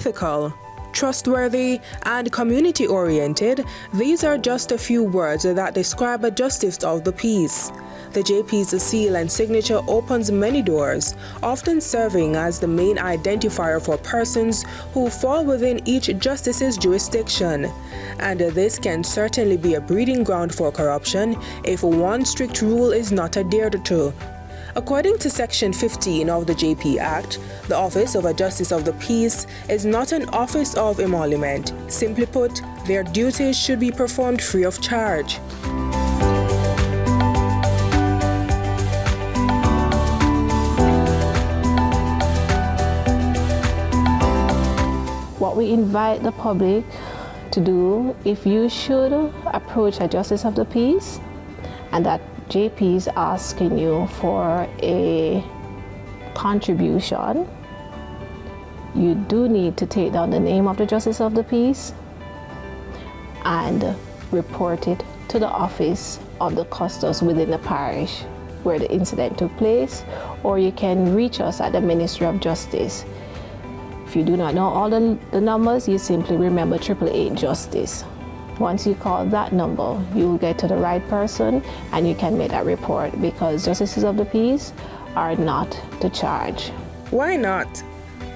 ethical, trustworthy, and community-oriented, these are just a few words that describe a justice of the peace. The JP's seal and signature opens many doors, often serving as the main identifier for persons who fall within each justice's jurisdiction. And this can certainly be a breeding ground for corruption if one strict rule is not adhered to. According to Section 15 of the JP Act, the office of a Justice of the Peace is not an office of emolument. Simply put, their duties should be performed free of charge. What we invite the public to do, if you should approach a Justice of the Peace and that JP is asking you for a contribution, you do need to take down the name of the Justice of the Peace and report it to the office of the custos within the parish where the incident took place, or you can reach us at the Ministry of Justice. If you do not know all the numbers, you simply remember 888 Justice. Once you call that number, you will get to the right person and you can make that report, because Justices of the Peace are not to charge. Why not?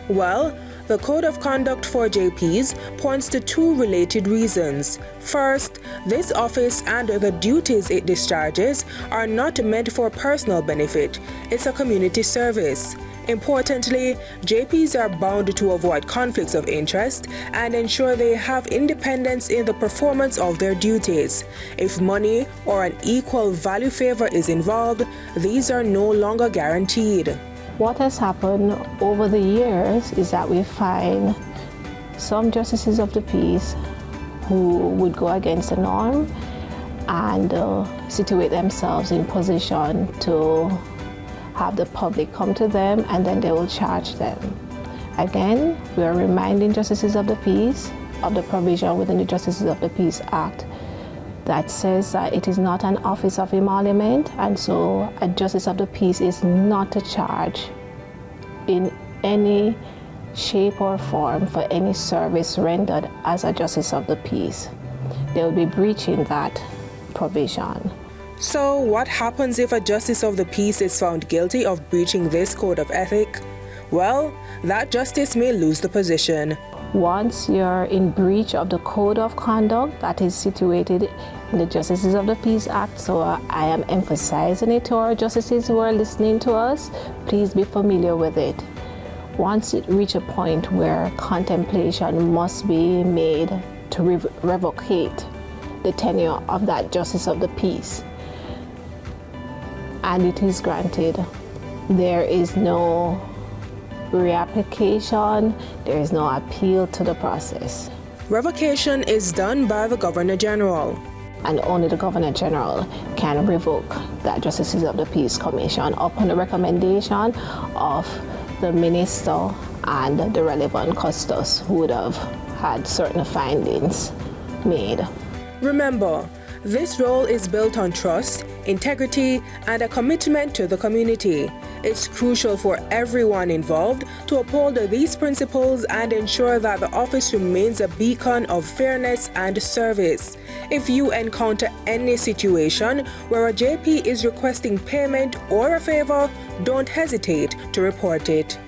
Well, the Code of Conduct for JPs points to two related reasons. First, this office and the duties it discharges are not meant for personal benefit. It's a community service. Importantly, JPs are bound to avoid conflicts of interest and ensure they have independence in the performance of their duties. If money or an equal value favor is involved, these are no longer guaranteed. What has happened over the years is that we find some Justices of the Peace who would go against the norm and situate themselves in position to have the public come to them, and then they will charge them. Again, we are reminding Justices of the Peace of the provision within the Justices of the Peace Act that says that it is not an office of emolument, and so a Justice of the Peace is not to charge in any shape or form for any service rendered as a Justice of the Peace. They will be breaching that provision. So what happens if a Justice of the Peace is found guilty of breaching this code of ethic? Well, that justice may lose the position. Once you're in breach of the Code of Conduct that is situated in the Justices of the Peace Act, so I am emphasizing it to our justices who are listening to us, please be familiar with it. Once it reaches a point where contemplation must be made to revocate the tenure of that Justice of the Peace, and it is granted, there is no reapplication, there is no appeal to the process. Revocation is done by the Governor General. And only the Governor General can revoke that Justices of the Peace Commission upon the recommendation of the Minister and the relevant custos who would have had certain findings made. Remember, this role is built on trust, integrity, and a commitment to the community. It's crucial for everyone involved to uphold these principles and ensure that the office remains a beacon of fairness and service. If you encounter any situation where a JP is requesting payment or a favor, don't hesitate to report it.